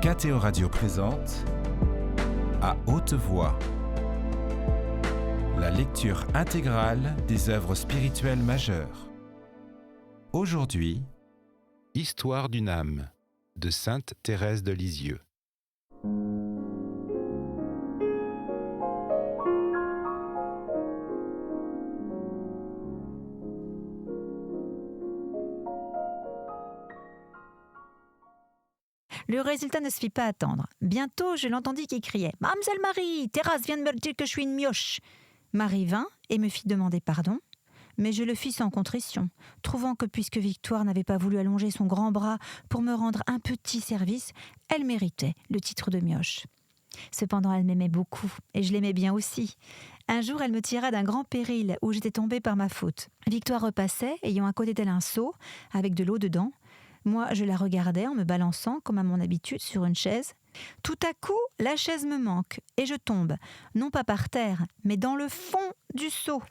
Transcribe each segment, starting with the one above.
KTO Radio présente À haute voix, la lecture intégrale des œuvres spirituelles majeures. Aujourd'hui, Histoire d'une âme de Sainte Thérèse de Lisieux. Le résultat ne se fit pas attendre. Bientôt, je l'entendis qui criait « Mademoiselle Marie, Thérèse vient de me dire que je suis une mioche !» Marie vint et me fit demander pardon, mais je le fis sans contrition, trouvant que puisque Victoire n'avait pas voulu allonger son grand bras pour me rendre un petit service, elle méritait le titre de mioche. Cependant, elle m'aimait beaucoup, et je l'aimais bien aussi. Un jour, elle me tira d'un grand péril où j'étais tombée par ma faute. Victoire repassait, ayant à côté d'elle un seau, avec de l'eau dedans. Moi, je la regardais en me balançant, comme à mon habitude, sur une chaise. Tout à coup, la chaise me manque, et je tombe, non pas par terre, mais dans le fond du seau.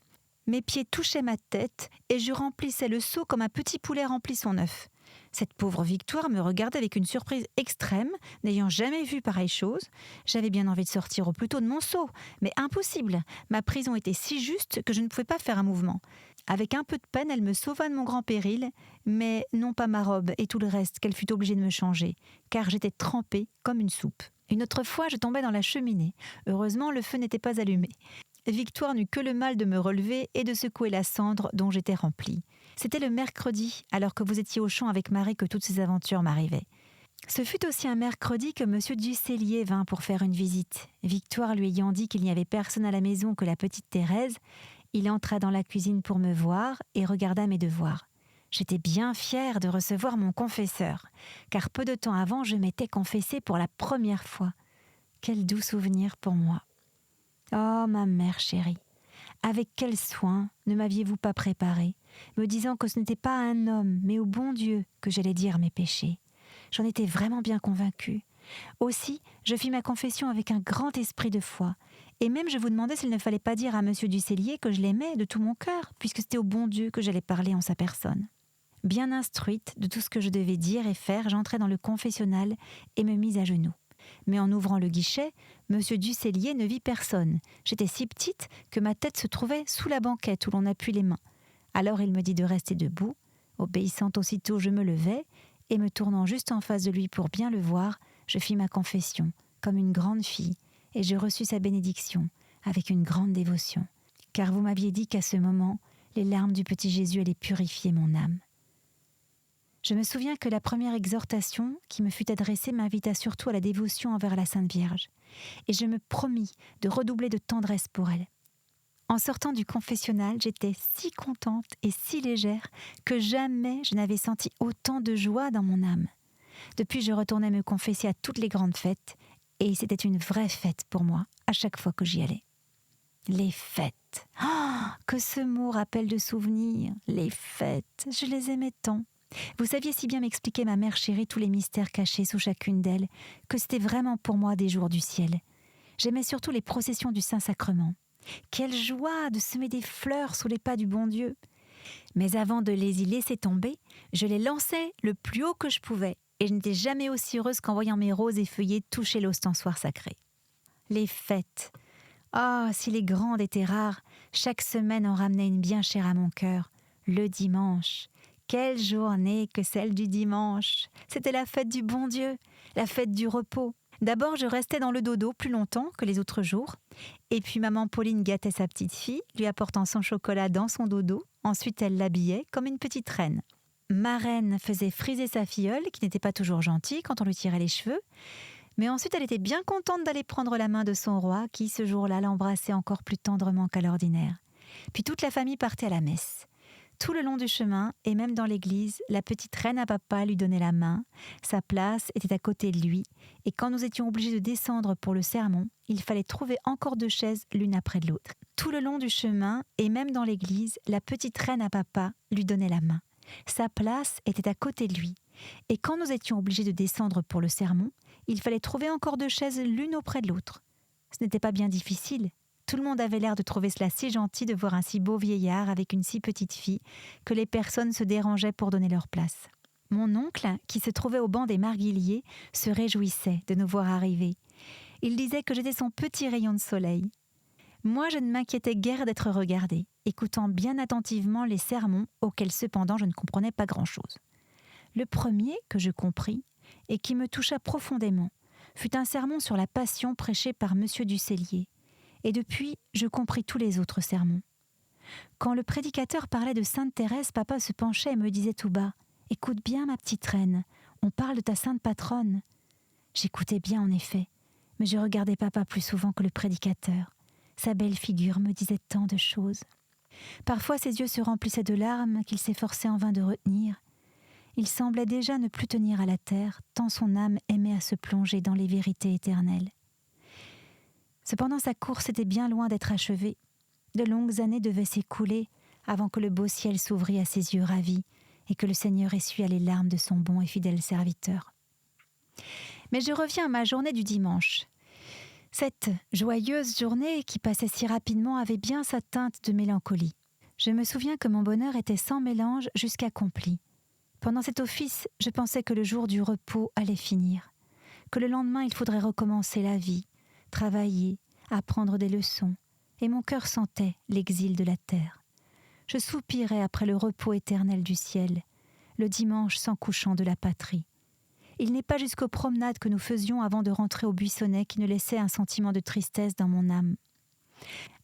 Mes pieds touchaient ma tête, et je remplissais le seau comme un petit poulet remplit son œuf. Cette pauvre Victoire me regardait avec une surprise extrême, n'ayant jamais vu pareille chose. J'avais bien envie de sortir au plus tôt de mon seau, mais impossible. Ma prison était si juste que je ne pouvais pas faire un mouvement. Avec un peu de peine, elle me sauva de mon grand péril, mais non pas ma robe et tout le reste qu'elle fut obligée de me changer, car j'étais trempée comme une soupe. Une autre fois, je tombais dans la cheminée. Heureusement, le feu n'était pas allumé. Victoire n'eut que le mal de me relever et de secouer la cendre dont j'étais remplie. C'était le mercredi, alors que vous étiez au champ avec Marie, que toutes ces aventures m'arrivaient. Ce fut aussi un mercredi que M. Ducellier vint pour faire une visite. Victoire lui ayant dit qu'il n'y avait personne à la maison que la petite Thérèse, il entra dans la cuisine pour me voir et regarda mes devoirs. J'étais bien fière de recevoir mon confesseur, car peu de temps avant, je m'étais confessée pour la première fois. Quel doux souvenir pour moi. Oh, ma mère chérie, avec quel soin ne m'aviez-vous pas préparée, me disant que ce n'était pas à un homme, mais au bon Dieu que j'allais dire mes péchés. J'en étais vraiment bien convaincue. Aussi, je fis ma confession avec un grand esprit de foi. Et même je vous demandais s'il ne fallait pas dire à M. Ducellier que je l'aimais de tout mon cœur, puisque c'était au bon Dieu que j'allais parler en sa personne. Bien instruite de tout ce que je devais dire et faire, j'entrai dans le confessionnal et me mis à genoux. Mais en ouvrant le guichet, M. Ducellier ne vit personne. J'étais si petite que ma tête se trouvait sous la banquette où l'on appuie les mains. Alors il me dit de rester debout. Obéissant aussitôt, je me levai et me tournant juste en face de lui pour bien le voir, je fis ma confession, comme une grande fille, et je reçus sa bénédiction avec une grande dévotion. Car vous m'aviez dit qu'à ce moment, les larmes du petit Jésus allaient purifier mon âme. Je me souviens que la première exhortation qui me fut adressée m'invita surtout à la dévotion envers la Sainte Vierge, et je me promis de redoubler de tendresse pour elle. En sortant du confessionnal, j'étais si contente et si légère que jamais je n'avais senti autant de joie dans mon âme. Depuis, je retournais me confesser à toutes les grandes fêtes, et c'était une vraie fête pour moi, à chaque fois que j'y allais. Les fêtes. Oh, que ce mot rappelle de souvenirs. Les fêtes, je les aimais tant. Vous saviez si bien m'expliquer, ma mère chérie, tous les mystères cachés sous chacune d'elles, que c'était vraiment pour moi des jours du ciel. J'aimais surtout les processions du Saint-Sacrement. Quelle joie de semer des fleurs sous les pas du bon Dieu. Mais avant de les y laisser tomber, je les lançais le plus haut que je pouvais, et je n'étais jamais aussi heureuse qu'en voyant mes roses et feuillets toucher l'ostensoir sacré. Les fêtes. Oh, si les grandes étaient rares, chaque semaine en ramenait une bien chère à mon cœur. Le dimanche. Quelle journée que celle du dimanche! C'était la fête du bon Dieu, la fête du repos. D'abord, je restais dans le dodo plus longtemps que les autres jours. Et puis maman Pauline gâtait sa petite fille, lui apportant son chocolat dans son dodo. Ensuite, elle l'habillait comme une petite reine. Ma reine faisait friser sa filleule, qui n'était pas toujours gentille quand on lui tirait les cheveux. Mais ensuite, elle était bien contente d'aller prendre la main de son roi, qui, ce jour-là, l'embrassait encore plus tendrement qu'à l'ordinaire. Puis toute la famille partait à la messe. Tout le long du chemin, et même dans l'église, la petite reine à papa lui donnait la main. Sa place était à côté de lui, et quand nous étions obligés de descendre pour le sermon, il fallait trouver encore 2 chaises l'une après de l'autre. Tout le long du chemin, et même dans l'église, la petite reine à papa lui donnait la main. Sa place était à côté de lui, et quand nous étions obligés de descendre pour le sermon, il fallait trouver encore 2 chaises l'une auprès de l'autre. Ce n'était pas bien difficile. Tout le monde avait l'air de trouver cela si gentil de voir un si beau vieillard avec une si petite fille que les personnes se dérangeaient pour donner leur place. Mon oncle, qui se trouvait au banc des Marguilliers, se réjouissait de nous voir arriver. Il disait que j'étais son petit rayon de soleil. Moi, je ne m'inquiétais guère d'être regardée, écoutant bien attentivement les sermons auxquels cependant je ne comprenais pas grand-chose. Le premier que je compris, et qui me toucha profondément, fut un sermon sur la Passion prêché par M. Ducellier, et depuis, je compris tous les autres sermons. Quand le prédicateur parlait de Sainte Thérèse, papa se penchait et me disait tout bas « Écoute bien, ma petite reine, on parle de ta sainte patronne. » J'écoutais bien, en effet, mais je regardais papa plus souvent que le prédicateur. Sa belle figure me disait tant de choses. Parfois, ses yeux se remplissaient de larmes qu'il s'efforçait en vain de retenir. Il semblait déjà ne plus tenir à la terre, tant son âme aimait à se plonger dans les vérités éternelles. Cependant, sa course était bien loin d'être achevée. De longues années devaient s'écouler avant que le beau ciel s'ouvrît à ses yeux ravis et que le Seigneur essuie les larmes de son bon et fidèle serviteur. Mais je reviens à ma journée du dimanche. Cette joyeuse journée qui passait si rapidement avait bien sa teinte de mélancolie. Je me souviens que mon bonheur était sans mélange jusqu'accompli. Pendant cet office, je pensais que le jour du repos allait finir, que le lendemain il faudrait recommencer la vie, travailler, apprendre des leçons, et mon cœur sentait l'exil de la terre. Je soupirais après le repos éternel du ciel, le dimanche sans couchant de la patrie. Il n'est pas jusqu'aux promenades que nous faisions avant de rentrer au buissonnet qui ne laissait un sentiment de tristesse dans mon âme.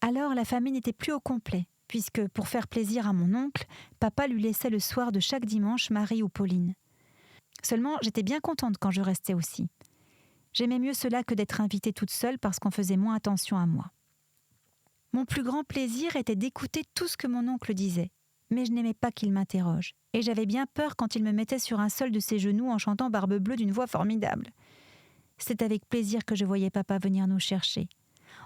Alors la famille n'était plus au complet, puisque, pour faire plaisir à mon oncle, papa lui laissait le soir de chaque dimanche Marie ou Pauline. Seulement, j'étais bien contente quand je restais aussi. J'aimais mieux cela que d'être invitée toute seule parce qu'on faisait moins attention à moi. Mon plus grand plaisir était d'écouter tout ce que mon oncle disait, mais je n'aimais pas qu'il m'interroge, et j'avais bien peur quand il me mettait sur un seul de ses genoux en chantant Barbe Bleue d'une voix formidable. C'était avec plaisir que je voyais papa venir nous chercher.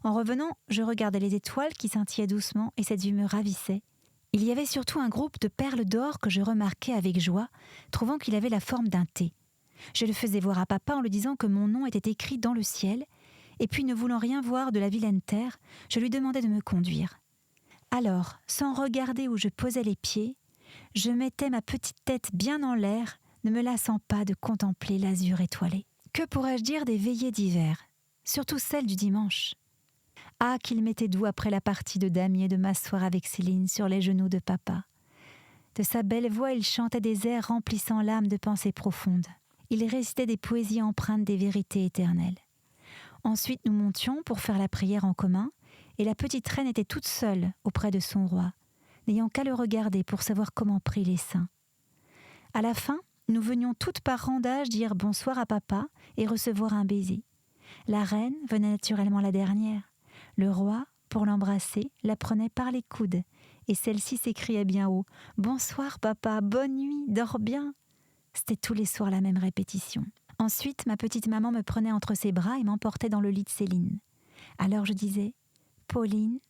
En revenant, je regardais les étoiles qui scintillaient doucement et cette vue me ravissait. Il y avait surtout un groupe de perles d'or que je remarquais avec joie, trouvant qu'il avait la forme d'un T. Je le faisais voir à papa en lui disant que mon nom était écrit dans le ciel, et puis ne voulant rien voir de la vilaine terre, je lui demandais de me conduire. Alors, sans regarder où je posais les pieds, je mettais ma petite tête bien en l'air, ne me lassant pas de contempler l'azur étoilé. Que pourrais-je dire des veillées d'hiver, surtout celles du dimanche ? Ah, qu'il m'était doux après la partie de damier de m'asseoir avec Céline sur les genoux de papa. De sa belle voix, il chantait des airs remplissant l'âme de pensées profondes. Il récitait des poésies empreintes des vérités éternelles. Ensuite, nous montions pour faire la prière en commun, et la petite reine était toute seule auprès de son roi, n'ayant qu'à le regarder pour savoir comment prient les saints. À la fin, nous venions toutes par rang d'âge dire bonsoir à papa et recevoir un baiser. La reine venait naturellement la dernière. Le roi, pour l'embrasser, la prenait par les coudes, et celle-ci s'écriait bien haut « Bonsoir papa, bonne nuit, dors bien !» C'était tous les soirs la même répétition. Ensuite, ma petite maman me prenait entre ses bras et m'emportait dans le lit de Céline. Alors je disais « Pauline,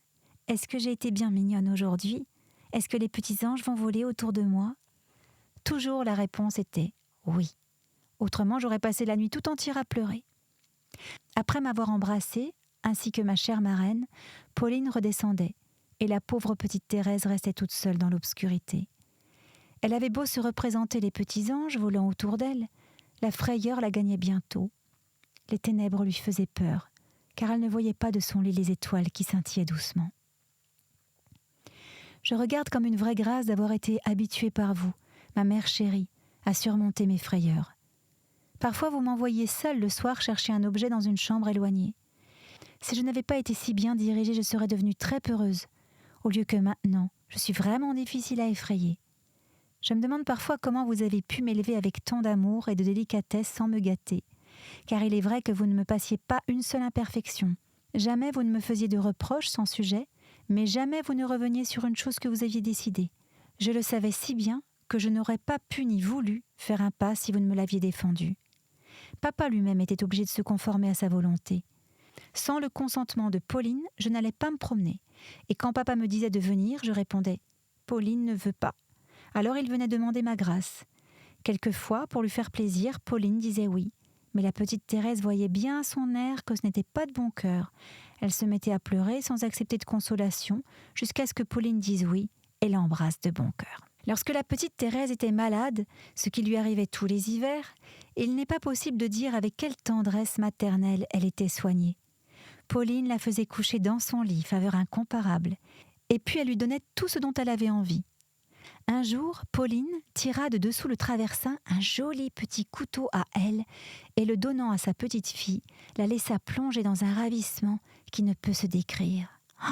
est-ce que j'ai été bien mignonne aujourd'hui ? Est-ce que les petits anges vont voler autour de moi ?» Toujours la réponse était « oui ». Autrement, j'aurais passé la nuit tout entière à pleurer. Après m'avoir embrassée, ainsi que ma chère marraine, Pauline redescendait, et la pauvre petite Thérèse restait toute seule dans l'obscurité. Elle avait beau se représenter les petits anges volant autour d'elle, la frayeur la gagnait bientôt. Les ténèbres lui faisaient peur, car elle ne voyait pas de son lit les étoiles qui scintillaient doucement. Je regarde comme une vraie grâce d'avoir été habituée par vous, ma mère chérie, à surmonter mes frayeurs. Parfois vous m'envoyiez seule le soir chercher un objet dans une chambre éloignée. Si je n'avais pas été si bien dirigée, je serais devenue très peureuse, au lieu que maintenant, je suis vraiment difficile à effrayer. Je me demande parfois comment vous avez pu m'élever avec tant d'amour et de délicatesse sans me gâter, car il est vrai que vous ne me passiez pas une seule imperfection. Jamais vous ne me faisiez de reproches sans sujet, mais jamais vous ne reveniez sur une chose que vous aviez décidée. Je le savais si bien que je n'aurais pas pu ni voulu faire un pas si vous ne me l'aviez défendu. Papa lui-même était obligé de se conformer à sa volonté. Sans le consentement de Pauline, je n'allais pas me promener. Et quand papa me disait de venir, je répondais « Pauline ne veut pas ». Alors il venait demander ma grâce. Quelquefois, pour lui faire plaisir, Pauline disait oui. Mais la petite Thérèse voyait bien à son air que ce n'était pas de bon cœur. Elle se mettait à pleurer sans accepter de consolation, jusqu'à ce que Pauline dise oui et l'embrasse de bon cœur. Lorsque la petite Thérèse était malade, ce qui lui arrivait tous les hivers, il n'est pas possible de dire avec quelle tendresse maternelle elle était soignée. Pauline la faisait coucher dans son lit, faveur incomparable, et puis elle lui donnait tout ce dont elle avait envie. Un jour, Pauline tira de dessous le traversin un joli petit couteau à elle et le donnant à sa petite fille, la laissa plonger dans un ravissement qui ne peut se décrire. « Oh,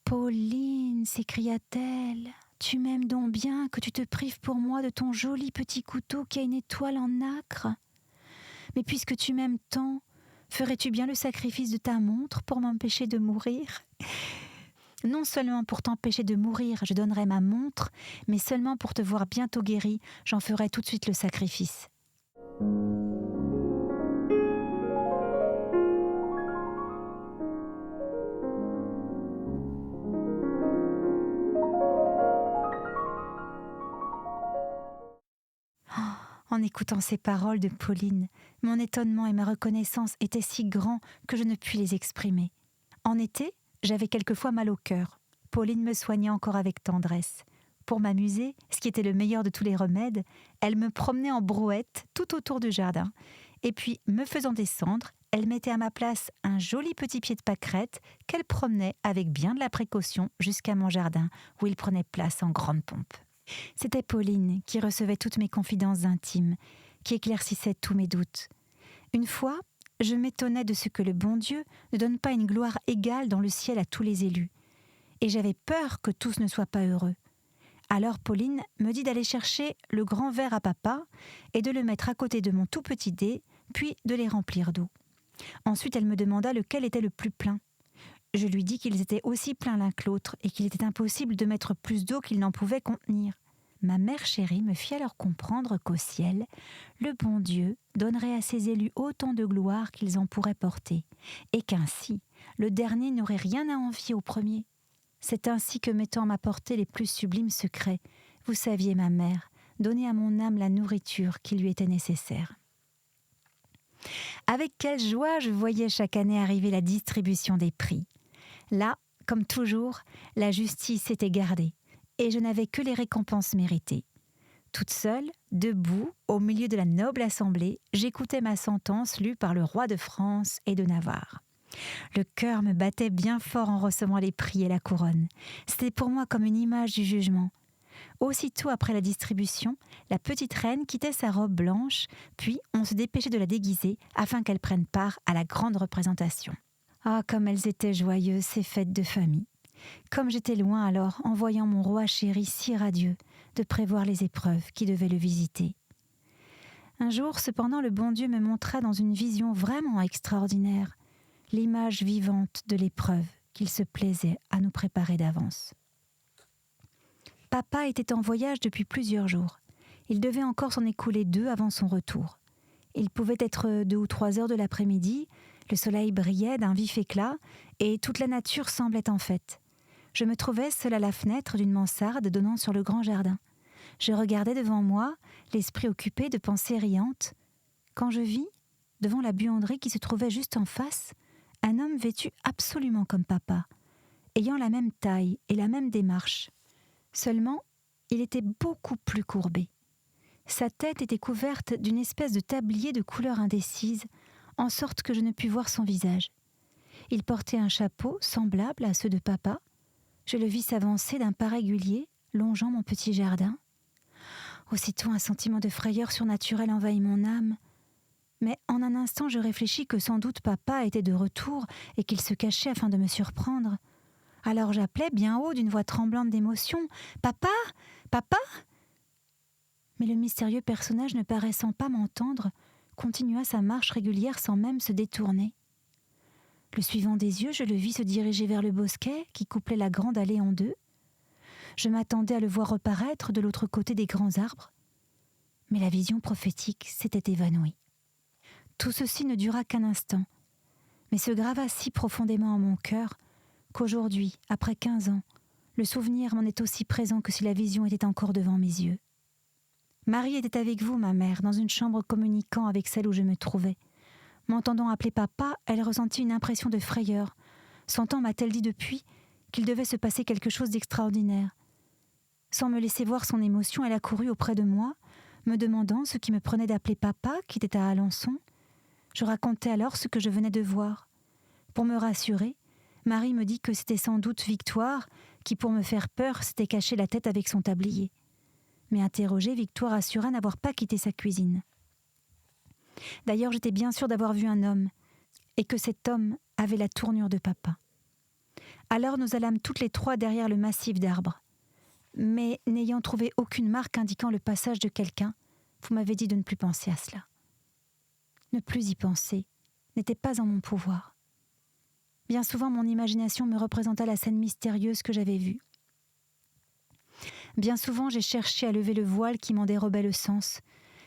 Pauline !» s'écria-t-elle. « Tu m'aimes donc bien que tu te prives pour moi de ton joli petit couteau qui a une étoile en nacre. Mais puisque tu m'aimes tant, ferais-tu bien le sacrifice de ta montre pour m'empêcher de mourir ? Non seulement pour t'empêcher de mourir, je donnerai ma montre, mais seulement pour te voir bientôt guérie, j'en ferai tout de suite le sacrifice. » En écoutant ces paroles de Pauline, mon étonnement et ma reconnaissance étaient si grands que je ne puis les exprimer. En été, j'avais quelquefois mal au cœur. Pauline me soignait encore avec tendresse. Pour m'amuser, ce qui était le meilleur de tous les remèdes, elle me promenait en brouette tout autour du jardin. Et puis, me faisant descendre, elle mettait à ma place un joli petit pied de pâquerette qu'elle promenait avec bien de la précaution jusqu'à mon jardin, où il prenait place en grande pompe. C'était Pauline qui recevait toutes mes confidences intimes, qui éclaircissait tous mes doutes. Une fois, je m'étonnais de ce que le bon Dieu ne donne pas une gloire égale dans le ciel à tous les élus. Et j'avais peur que tous ne soient pas heureux. Alors Pauline me dit d'aller chercher le grand verre à papa et de le mettre à côté de mon tout petit dé, puis de les remplir d'eau. Ensuite, elle me demanda lequel était le plus plein. Je lui dis qu'ils étaient aussi pleins l'un que l'autre et qu'il était impossible de mettre plus d'eau qu'ils n'en pouvaient contenir. Ma mère chérie me fit alors comprendre qu'au ciel, le bon Dieu donnerait à ses élus autant de gloire qu'ils en pourraient porter, et qu'ainsi, le dernier n'aurait rien à envier au premier. C'est ainsi que, mettant à ma portée les plus sublimes secrets, vous saviez, ma mère, donner à mon âme la nourriture qui lui était nécessaire. Avec quelle joie je voyais chaque année arriver la distribution des prix. Là, comme toujours, la justice était gardée, et je n'avais que les récompenses méritées. Toute seule, debout, au milieu de la noble assemblée, j'écoutais ma sentence lue par le roi de France et de Navarre. Le cœur me battait bien fort en recevant les prix et la couronne. C'était pour moi comme une image du jugement. Aussitôt après la distribution, la petite reine quittait sa robe blanche, puis on se dépêchait de la déguiser afin qu'elle prenne part à la grande représentation. Ah, comme elles étaient joyeuses, ces fêtes de famille. Comme j'étais loin alors, en voyant mon roi chéri si radieux, de prévoir les épreuves qui devaient le visiter. Un jour, cependant, le bon Dieu me montra dans une vision vraiment extraordinaire l'image vivante de l'épreuve qu'il se plaisait à nous préparer d'avance. Papa était en voyage depuis plusieurs jours. Il devait encore s'en écouler 2 avant son retour. Il pouvait être 2 ou 3 heures de l'après-midi, le soleil brillait d'un vif éclat et toute la nature semblait en fête. Je me trouvais seule à la fenêtre d'une mansarde donnant sur le grand jardin. Je regardais devant moi, l'esprit occupé de pensées riantes, quand je vis, devant la buanderie qui se trouvait juste en face, un homme vêtu absolument comme papa, ayant la même taille et la même démarche. Seulement, il était beaucoup plus courbé. Sa tête était couverte d'une espèce de tablier de couleur indécise, en sorte que je ne pus voir son visage. Il portait un chapeau semblable à ceux de papa. Je le vis s'avancer d'un pas régulier, longeant mon petit jardin. Aussitôt un sentiment de frayeur surnaturelle envahit mon âme. Mais en un instant, je réfléchis que sans doute papa était de retour et qu'il se cachait afin de me surprendre. Alors j'appelai bien haut d'une voix tremblante d'émotion « Papa ! Papa !» Mais le mystérieux personnage, ne paraissant pas m'entendre, continua sa marche régulière sans même se détourner. Le suivant des yeux, je le vis se diriger vers le bosquet qui couplait la grande allée en 2. Je m'attendais à le voir reparaître de l'autre côté des grands arbres. Mais la vision prophétique s'était évanouie. Tout ceci ne dura qu'un instant, mais se grava si profondément en mon cœur qu'aujourd'hui, après 15 ans, le souvenir m'en est aussi présent que si la vision était encore devant mes yeux. Marie était avec vous, ma mère, dans une chambre communiquant avec celle où je me trouvais. M'entendant appeler papa, elle ressentit une impression de frayeur. Sentant, m'a-t-elle dit depuis, qu'il devait se passer quelque chose d'extraordinaire. Sans me laisser voir son émotion, elle a couru auprès de moi, me demandant ce qui me prenait d'appeler papa, qui était à Alençon. Je racontais alors ce que je venais de voir. Pour me rassurer, Marie me dit que c'était sans doute Victoire, qui, pour me faire peur, s'était caché la tête avec son tablier. Mais interrogée, Victoire assura n'avoir pas quitté sa cuisine. D'ailleurs, j'étais bien sûre d'avoir vu un homme, et que cet homme avait la tournure de papa. Alors nous allâmes toutes les trois derrière le massif d'arbres. Mais n'ayant trouvé aucune marque indiquant le passage de quelqu'un, vous m'avez dit de ne plus penser à cela. Ne plus y penser n'était pas en mon pouvoir. Bien souvent, mon imagination me représenta la scène mystérieuse que j'avais vue. Bien souvent, j'ai cherché à lever le voile qui m'en dérobait le sens,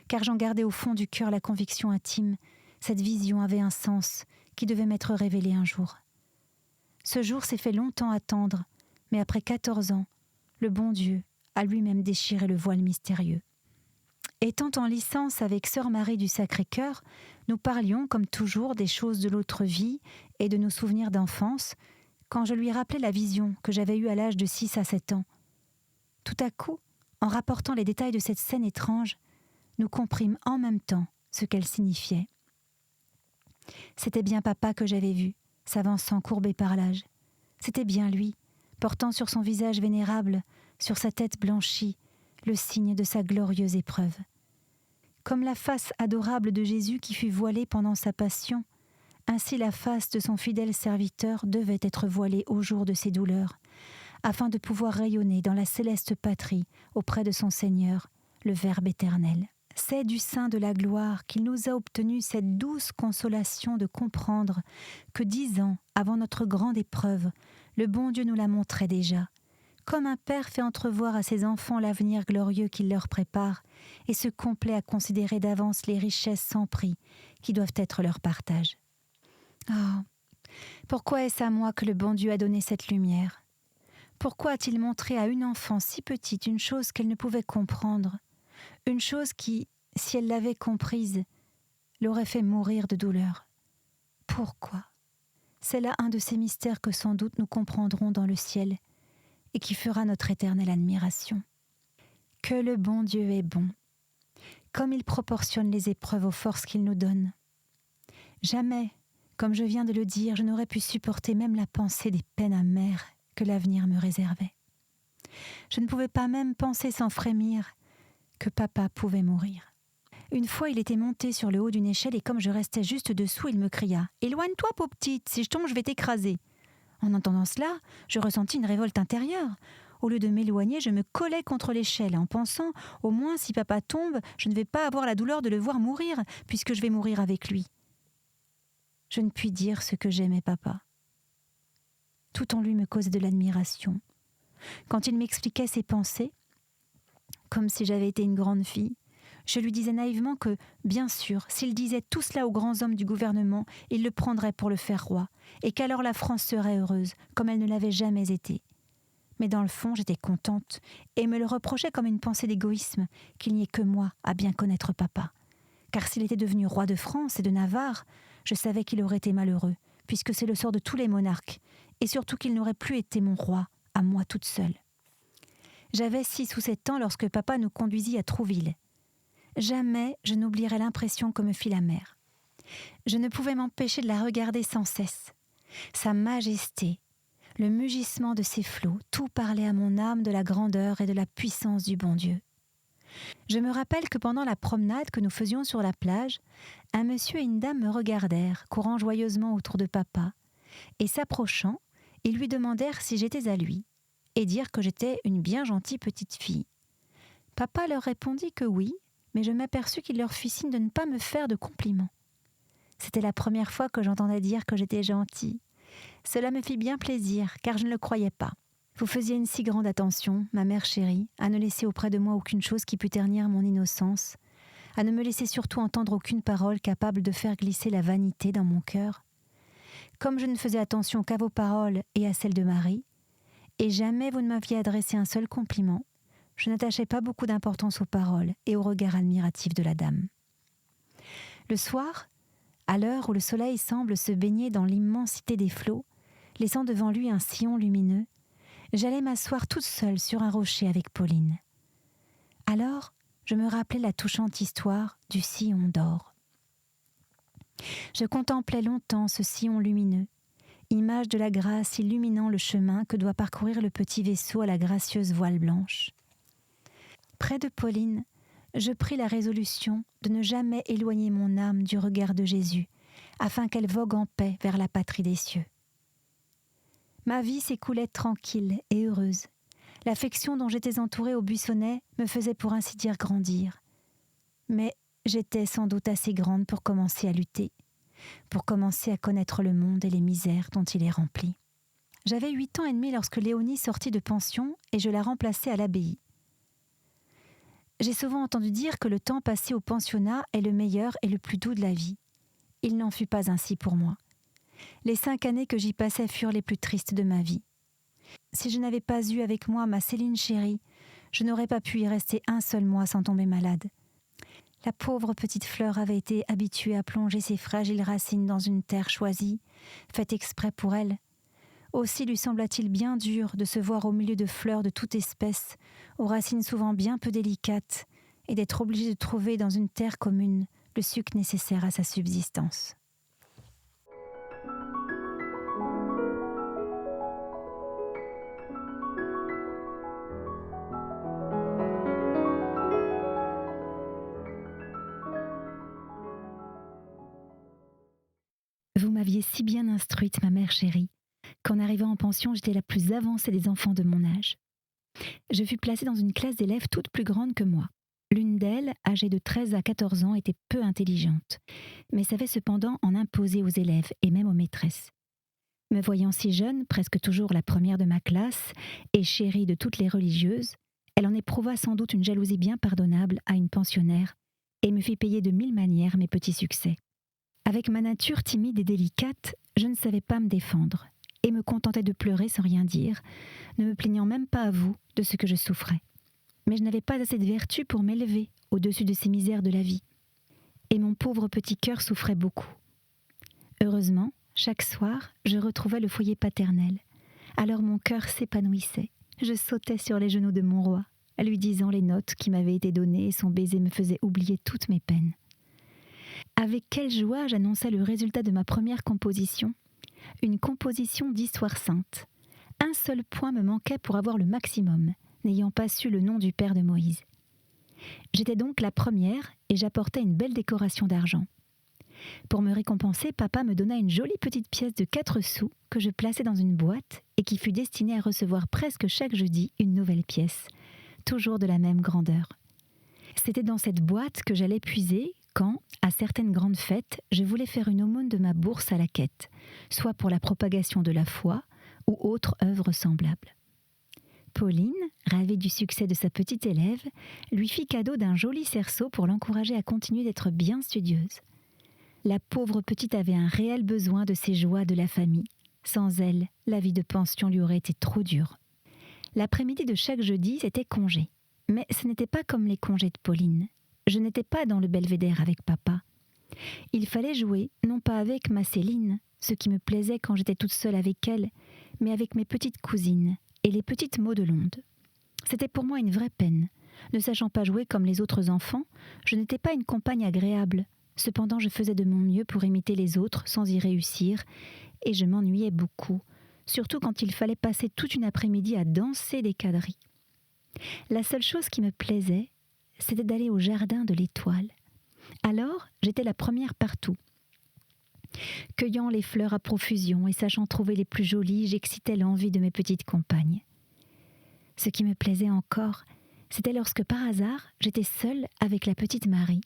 car j'en gardais au fond du cœur la conviction intime. Cette vision avait un sens qui devait m'être révélé un jour. Ce jour s'est fait longtemps attendre, mais après 14 ans, le bon Dieu a lui-même déchiré le voile mystérieux. Étant en licence avec sœur Marie du Sacré-Cœur, nous parlions, comme toujours, des choses de l'autre vie et de nos souvenirs d'enfance, quand je lui rappelais la vision que j'avais eue à l'âge de 6 à 7 ans. Tout à coup, en rapportant les détails de cette scène étrange, nous comprîmes en même temps ce qu'elle signifiait. C'était bien papa que j'avais vu, s'avançant courbé par l'âge. C'était bien lui, portant sur son visage vénérable, sur sa tête blanchie, le signe de sa glorieuse épreuve. Comme la face adorable de Jésus qui fut voilée pendant sa passion, ainsi la face de son fidèle serviteur devait être voilée au jour de ses douleurs, afin de pouvoir rayonner dans la céleste patrie auprès de son Seigneur, le Verbe éternel. C'est du sein de la gloire qu'il nous a obtenu cette douce consolation de comprendre que 10 ans avant notre grande épreuve, le bon Dieu nous la montrait déjà, comme un père fait entrevoir à ses enfants l'avenir glorieux qu'il leur prépare et se complaît à considérer d'avance les richesses sans prix qui doivent être leur partage. Ah, pourquoi est-ce à moi que le bon Dieu a donné cette lumière ? Pourquoi a-t-il montré à une enfant si petite une chose qu'elle ne pouvait comprendre ? Une chose qui, si elle l'avait comprise, l'aurait fait mourir de douleur. Pourquoi ? C'est là un de ces mystères que sans doute nous comprendrons dans le ciel et qui fera notre éternelle admiration. Que le bon Dieu est bon, comme il proportionne les épreuves aux forces qu'il nous donne. Jamais, comme je viens de le dire, je n'aurais pu supporter même la pensée des peines amères que l'avenir me réservait. Je ne pouvais pas même penser sans frémir que papa pouvait mourir. Une fois, il était monté sur le haut d'une échelle et comme je restais juste dessous, il me cria « Éloigne-toi, pauvre petite, si je tombe, je vais t'écraser !» En entendant cela, je ressentis une révolte intérieure. Au lieu de m'éloigner, je me collais contre l'échelle en pensant « Au moins, si papa tombe, je ne vais pas avoir la douleur de le voir mourir, puisque je vais mourir avec lui. » Je ne puis dire ce que j'aimais papa. Tout en lui me causait de l'admiration. Quand il m'expliquait ses pensées, comme si j'avais été une grande fille, je lui disais naïvement que, bien sûr, s'il disait tout cela aux grands hommes du gouvernement, il le prendrait pour le faire roi, et qu'alors la France serait heureuse, comme elle ne l'avait jamais été. Mais dans le fond, j'étais contente, et me le reprochais comme une pensée d'égoïsme, qu'il n'y ait que moi à bien connaître papa. Car s'il était devenu roi de France et de Navarre, je savais qu'il aurait été malheureux, puisque c'est le sort de tous les monarques, et surtout qu'il n'aurait plus été mon roi, à moi toute seule. J'avais 6 ou 7 ans lorsque papa nous conduisit à Trouville. Jamais je n'oublierai l'impression que me fit la mer. Je ne pouvais m'empêcher de la regarder sans cesse. Sa majesté, le mugissement de ses flots, tout parlait à mon âme de la grandeur et de la puissance du bon Dieu. Je me rappelle que pendant la promenade que nous faisions sur la plage, un monsieur et une dame me regardèrent, courant joyeusement autour de papa, et s'approchant, ils lui demandèrent si j'étais à lui, et dirent que j'étais une bien gentille petite fille. Papa leur répondit que oui, mais je m'aperçus qu'il leur fit signe de ne pas me faire de compliments. C'était la première fois que j'entendais dire que j'étais gentille. Cela me fit bien plaisir, car je ne le croyais pas. Vous faisiez une si grande attention, ma mère chérie, à ne laisser auprès de moi aucune chose qui pût ternir mon innocence, à ne me laisser surtout entendre aucune parole capable de faire glisser la vanité dans mon cœur. Comme je ne faisais attention qu'à vos paroles et à celles de Marie, et jamais vous ne m'aviez adressé un seul compliment, je n'attachais pas beaucoup d'importance aux paroles et au regard admiratif de la dame. Le soir, à l'heure où le soleil semble se baigner dans l'immensité des flots, laissant devant lui un sillon lumineux, J'allais m'asseoir toute seule sur un rocher avec Pauline. Alors, je me rappelais la touchante histoire du sillon d'or. Je contemplais longtemps ce sillon lumineux, image de la grâce illuminant le chemin que doit parcourir le petit vaisseau à la gracieuse voile blanche. Près de Pauline, je pris la résolution de ne jamais éloigner mon âme du regard de Jésus, afin qu'elle vogue en paix vers la patrie des cieux. Ma vie s'écoulait tranquille et heureuse. L'affection dont j'étais entourée au buissonnet me faisait pour ainsi dire grandir. Mais j'étais sans doute assez grande pour commencer à lutter, pour commencer à connaître le monde et les misères dont il est rempli. J'avais 8 ans et demi lorsque Léonie sortit de pension et je la remplaçai à l'abbaye. J'ai souvent entendu dire que le temps passé au pensionnat est le meilleur et le plus doux de la vie. Il n'en fut pas ainsi pour moi. Les 5 années que j'y passais furent les plus tristes de ma vie. Si je n'avais pas eu avec moi ma Céline chérie, je n'aurais pas pu y rester un seul mois sans tomber malade. La pauvre petite fleur avait été habituée à plonger ses fragiles racines dans une terre choisie, faite exprès pour elle. Aussi lui sembla-t-il bien dur de se voir au milieu de fleurs de toute espèce, aux racines souvent bien peu délicates, et d'être obligée de trouver dans une terre commune le sucre nécessaire à sa subsistance. Vous m'aviez si bien instruite, ma mère chérie, qu'en arrivant en pension, j'étais la plus avancée des enfants de mon âge. Je fus placée dans une classe d'élèves toutes plus grandes que moi. L'une d'elles, âgée de 13 à 14 ans, était peu intelligente, mais savait cependant en imposer aux élèves et même aux maîtresses. Me voyant si jeune, presque toujours la première de ma classe, et chérie de toutes les religieuses, elle en éprouva sans doute une jalousie bien pardonnable à une pensionnaire, et me fit payer de 1000 manières mes petits succès. Avec ma nature timide et délicate, je ne savais pas me défendre, et me contentais de pleurer sans rien dire, ne me plaignant même pas à vous de ce que je souffrais. Mais je n'avais pas assez de vertu pour m'élever au-dessus de ces misères de la vie. Et mon pauvre petit cœur souffrait beaucoup. Heureusement, chaque soir, je retrouvais le foyer paternel. Alors mon cœur s'épanouissait. Je sautais sur les genoux de mon roi, lui disant les notes qui m'avaient été données et son baiser me faisait oublier toutes mes peines. Avec quelle joie j'annonçais le résultat de ma première composition, une composition d'histoire sainte. Un seul point me manquait pour avoir le maximum, n'ayant pas su le nom du père de Moïse. J'étais donc la première et j'apportais une belle décoration d'argent. Pour me récompenser, papa me donna une jolie petite pièce de 4 sous que je plaçai dans une boîte et qui fut destinée à recevoir presque chaque jeudi une nouvelle pièce, toujours de la même grandeur. C'était dans cette boîte que j'allais puiser quand, à certaines grandes fêtes, je voulais faire une aumône de ma bourse à la quête, soit pour la propagation de la foi ou autre œuvre semblable. Pauline, ravie du succès de sa petite élève, lui fit cadeau d'un joli cerceau pour l'encourager à continuer d'être bien studieuse. La pauvre petite avait un réel besoin de ces joies de la famille. Sans elle, la vie de pension lui aurait été trop dure. L'après-midi de chaque jeudi, c'était congé. Mais ce n'était pas comme les congés de Pauline. Je n'étais pas dans le belvédère avec papa. Il fallait jouer, non pas avec ma Céline, ce qui me plaisait quand j'étais toute seule avec elle, mais avec mes petites cousines et les petites Maudelonde. C'était pour moi une vraie peine. Ne sachant pas jouer comme les autres enfants, je n'étais pas une compagne agréable. Cependant, je faisais de mon mieux pour imiter les autres sans y réussir, et je m'ennuyais beaucoup, surtout quand il fallait passer toute une après-midi à danser des quadrilles. La seule chose qui me plaisait, c'était d'aller au jardin de l'Étoile. Alors, j'étais la première partout. Cueillant les fleurs à profusion et sachant trouver les plus jolies, j'excitais l'envie de mes petites compagnes. Ce qui me plaisait encore, c'était lorsque par hasard, j'étais seule avec la petite Marie.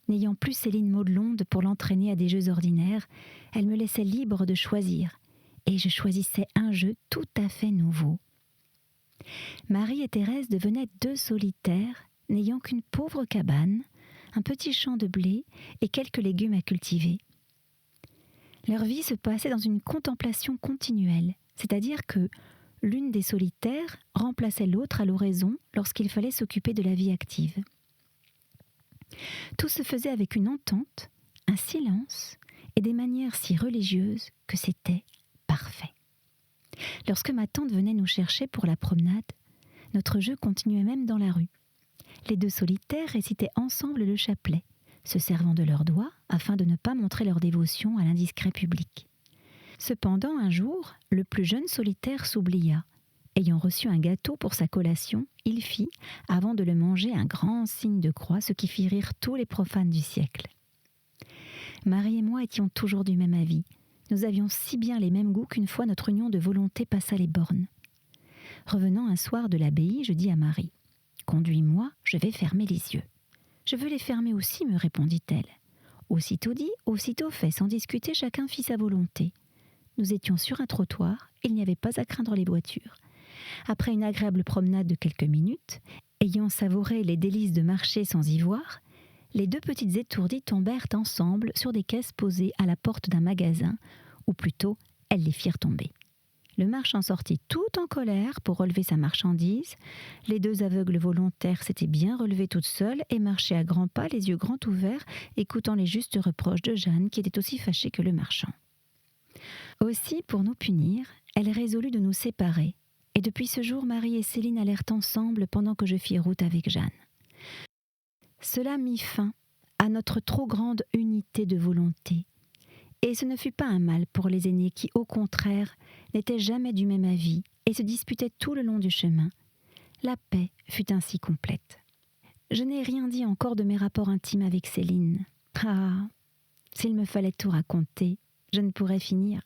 N'ayant plus Céline Maudelonde pour l'entraîner à des jeux ordinaires, elle me laissait libre de choisir, et je choisissais un jeu tout à fait nouveau. Marie et Thérèse devenaient 2 solitaires, n'ayant qu'une pauvre cabane, un petit champ de blé et quelques légumes à cultiver. Leur vie se passait dans une contemplation continuelle, c'est-à-dire que l'une des solitaires remplaçait l'autre à l'oraison lorsqu'il fallait s'occuper de la vie active. Tout se faisait avec une entente, un silence et des manières si religieuses que c'était parfait. Lorsque ma tante venait nous chercher pour la promenade, notre jeu continuait même dans la rue. Les deux solitaires récitaient ensemble le chapelet, se servant de leurs doigts afin de ne pas montrer leur dévotion à l'indiscret public. Cependant, un jour, le plus jeune solitaire s'oublia. Ayant reçu un gâteau pour sa collation, il fit, avant de le manger, un grand signe de croix, ce qui fit rire tous les profanes du siècle. Marie et moi étions toujours du même avis. Nous avions si bien les mêmes goûts qu'une fois notre union de volonté passa les bornes. Revenant un soir de l'abbaye, je dis à Marie : « Conduis-moi, je vais fermer les yeux. »« Je veux les fermer aussi, me répondit-elle. Aussitôt dit, aussitôt fait, sans discuter, chacun fit sa volonté. Nous étions sur un trottoir, il n'y avait pas à craindre les voitures. Après une agréable promenade de quelques minutes, ayant savouré les délices de marcher sans y voir, les deux petites étourdies tombèrent ensemble sur des caisses posées à la porte d'un magasin, ou plutôt, elles les firent tomber. Le marchand sortit tout en colère pour relever sa marchandise. Les deux aveugles volontaires s'étaient bien relevées toutes seules et marchaient à grands pas, les yeux grands ouverts, écoutant les justes reproches de Jeanne, qui était aussi fâchée que le marchand. Aussi, pour nous punir, elle résolut de nous séparer. Et depuis ce jour, Marie et Céline allèrent ensemble pendant que je fis route avec Jeanne. Cela mit fin à notre trop grande unité de volonté. Et ce ne fut pas un mal pour les aînés qui, au contraire, n'étaient jamais du même avis et se disputaient tout le long du chemin. La paix fut ainsi complète. Je n'ai rien dit encore de mes rapports intimes avec Céline. Ah, s'il me fallait tout raconter, je ne pourrais finir.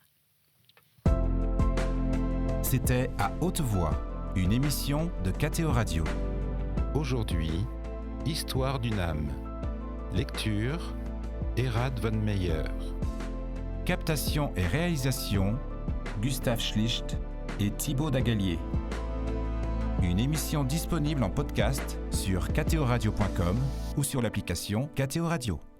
C'était À haute voix, une émission de KTO Radio. Aujourd'hui, Histoire d'une âme. Lecture, Erad von Meyer. Captation et réalisation, Gustave Schlicht et Thibaut Dagalier. Une émission disponible en podcast sur ktoradio.com ou sur l'application KTO Radio.